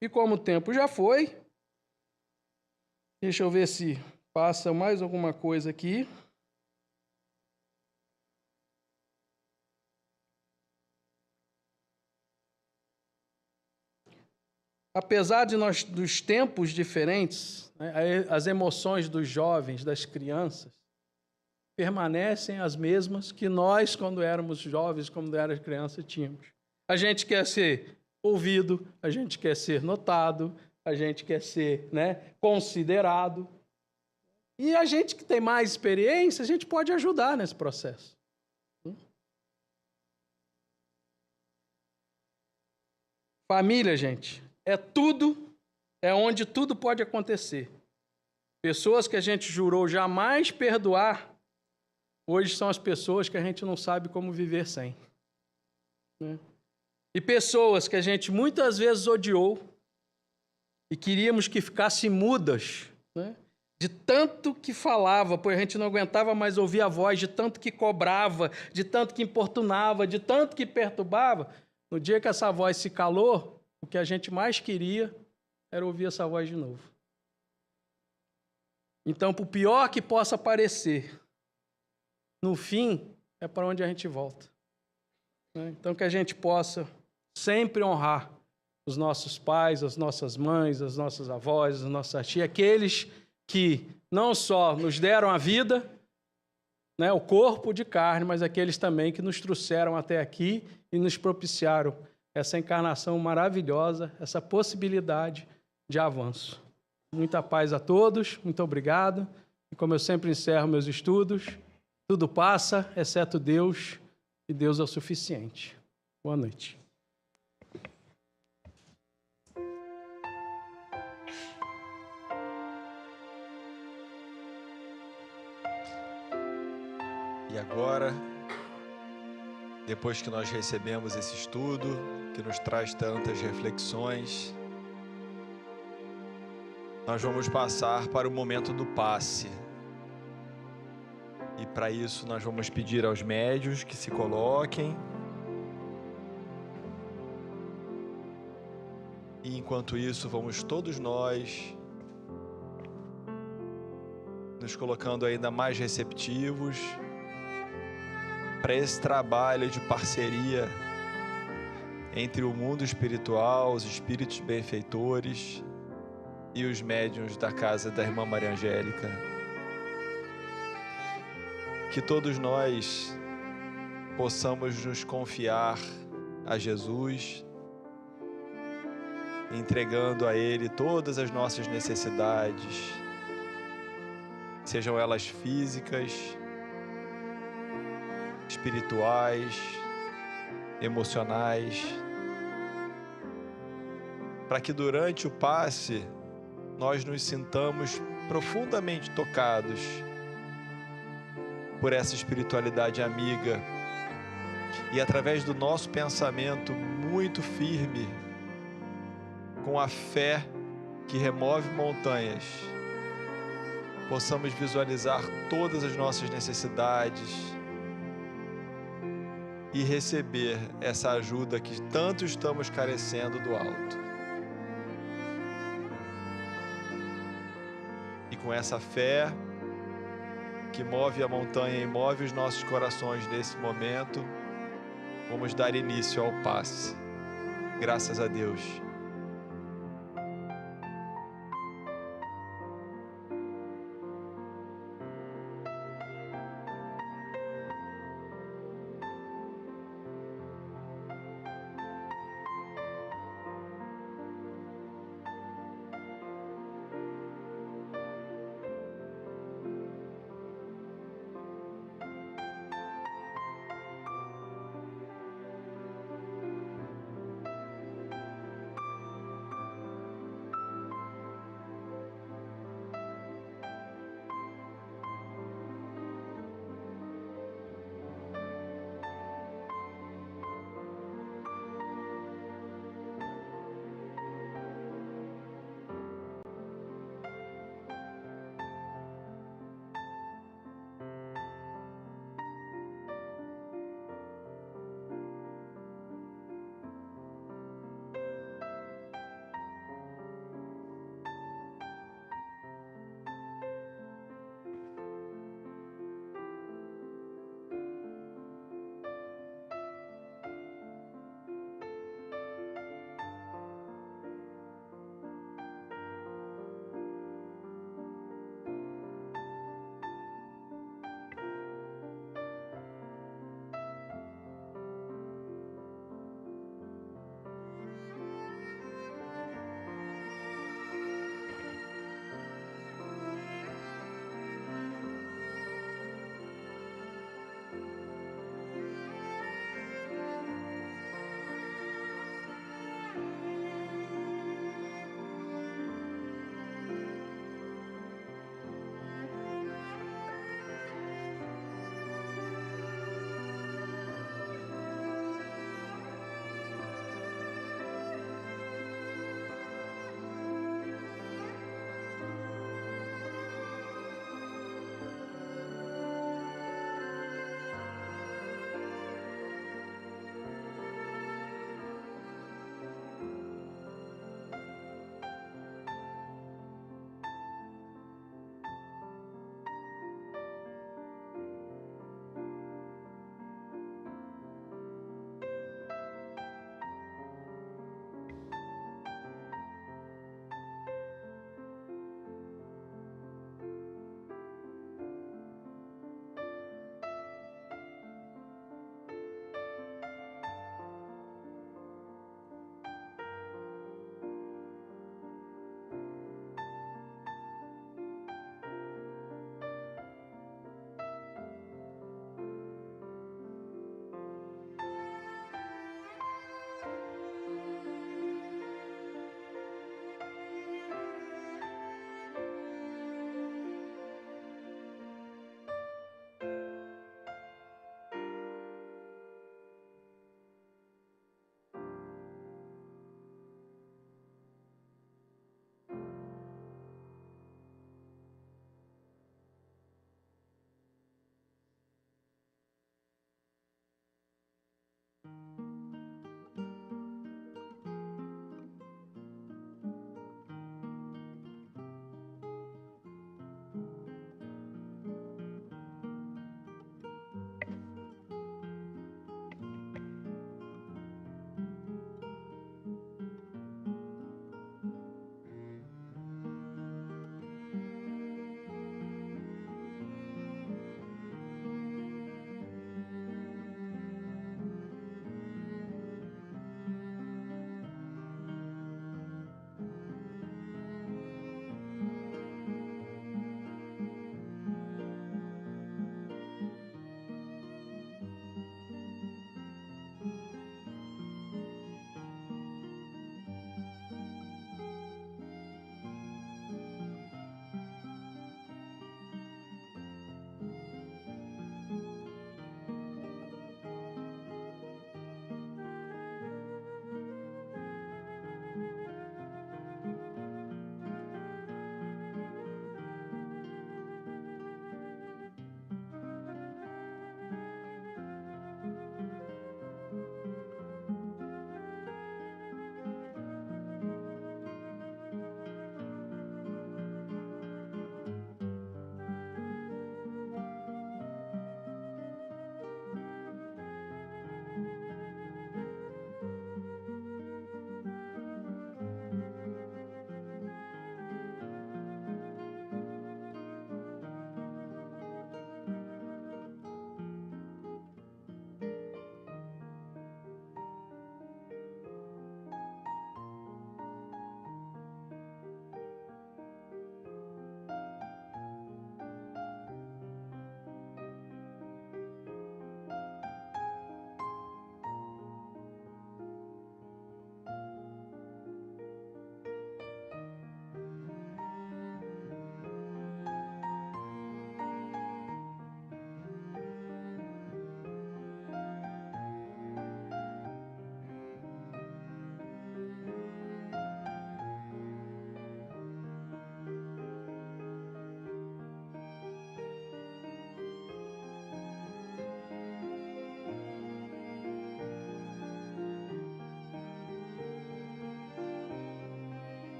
Speaker 2: E como o tempo já foi, deixa eu ver se passa mais alguma coisa aqui. Apesar de nós dos tempos diferentes, as emoções dos jovens, das crianças, permanecem as mesmas que nós, quando éramos jovens, quando éramos crianças, tínhamos. A gente quer ser ouvido, a gente quer ser notado, a gente quer ser considerado. E a gente que tem mais experiência, a gente pode ajudar nesse processo. Família, gente, é onde tudo pode acontecer. Pessoas que a gente jurou jamais perdoar, hoje são as pessoas que a gente não sabe como viver sem. E pessoas que a gente muitas vezes odiou e queríamos que ficassem mudas, de tanto que falava, pois a gente não aguentava mais ouvir a voz, de tanto que cobrava, de tanto que importunava, de tanto que perturbava. No dia que essa voz se calou, o que a gente mais queria era ouvir essa voz de novo. Então, por pior que possa parecer, no fim, é para onde a gente volta. Então, que a gente possa sempre honrar os nossos pais, as nossas mães, as nossas avós, as nossas tias, aqueles que não só nos deram a vida, o corpo de carne, mas aqueles também que nos trouxeram até aqui e nos propiciaram essa encarnação maravilhosa, essa possibilidade de avanço. Muita paz a todos, muito obrigado. E como eu sempre encerro meus estudos, tudo passa, exceto Deus, e Deus é o suficiente. Boa noite.
Speaker 1: E agora, depois que nós recebemos esse estudo, que nos traz tantas reflexões, nós vamos passar para o momento do passe. E para isso nós vamos pedir aos médiuns que se coloquem. E enquanto isso, vamos todos nós nos colocando ainda mais receptivos para esse trabalho de parceria entre o mundo espiritual, os espíritos benfeitores e os médiuns da casa da Irmã Maria Angélica. Que todos nós possamos nos confiar a Jesus, entregando a Ele todas as nossas necessidades, sejam elas físicas, espirituais, emocionais, para que durante o passe nós nos sintamos profundamente tocados por essa espiritualidade amiga e através do nosso pensamento muito firme, com a fé que remove montanhas, possamos visualizar todas as nossas necessidades e receber essa ajuda que tanto estamos carecendo do alto. E com essa fé que move a montanha e move os nossos corações nesse momento, vamos dar início ao passe. Graças a Deus.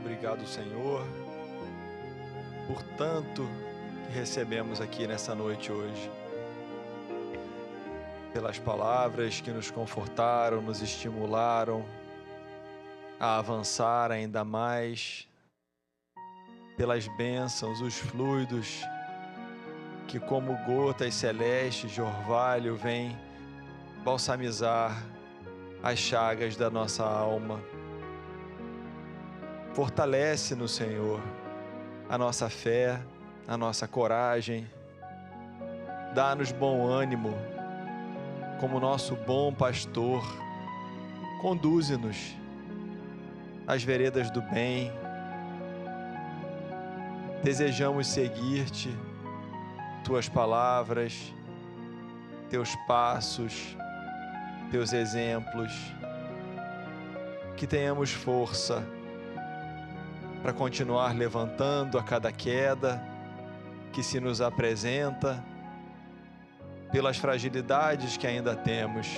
Speaker 1: obrigado, Senhor, por tanto que recebemos aqui nessa noite hoje. Pelas palavras que nos confortaram, nos estimularam a avançar ainda mais, pelas bênçãos, os fluidos que como gotas celestes de orvalho vêm balsamizar as chagas da nossa alma. Fortalece-nos, Senhor, a nossa fé, a nossa coragem. Dá-nos bom ânimo, como nosso bom pastor. Conduze-nos às veredas do bem. Desejamos seguir-te, tuas palavras, teus passos, teus exemplos. Que tenhamos força para continuar levantando a cada queda que se nos apresenta, pelas fragilidades que ainda temos.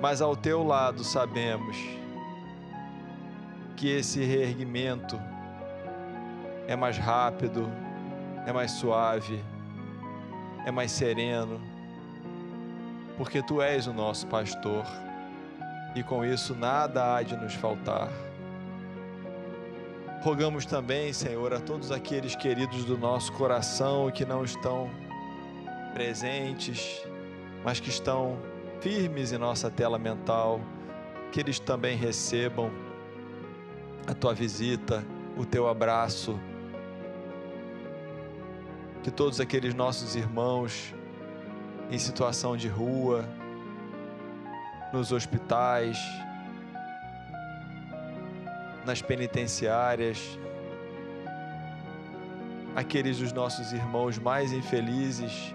Speaker 1: Mas ao teu lado sabemos que esse reerguimento é mais rápido, é mais suave, é mais sereno, porque tu és o nosso pastor e com isso nada há de nos faltar. Rogamos também, Senhor, a todos aqueles queridos do nosso coração que não estão presentes, mas que estão firmes em nossa tela mental, que eles também recebam a tua visita, o teu abraço. Que todos aqueles nossos irmãos em situação de rua, nos hospitais, nas penitenciárias, aqueles dos nossos irmãos mais infelizes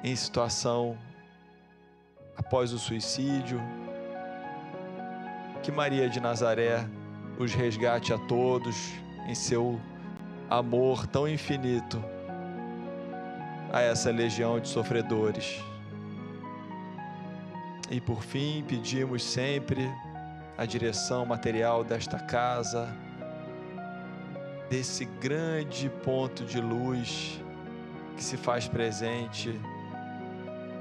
Speaker 1: em situação após o suicídio, que Maria de Nazaré os resgate a todos em seu amor tão infinito a essa legião de sofredores. E por fim, pedimos sempre a direção material desta casa, desse grande ponto de luz que se faz presente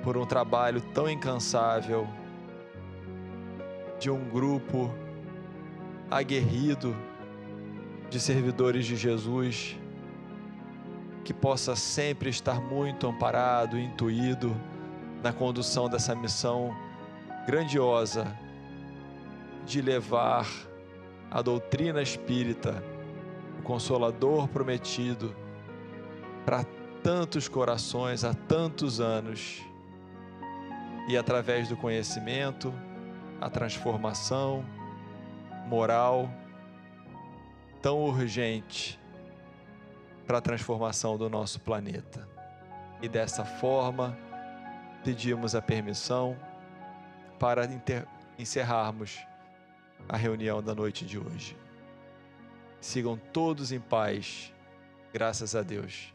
Speaker 1: por um trabalho tão incansável de um grupo aguerrido de servidores de Jesus, que possa sempre estar muito amparado e intuído na condução dessa missão grandiosa de levar a doutrina espírita, o Consolador prometido, para tantos corações há tantos anos, e através do conhecimento, a transformação moral tão urgente para a transformação do nosso planeta. E dessa forma, pedimos a permissão para encerrarmos a reunião da noite de hoje. Sigam todos em paz, graças a Deus.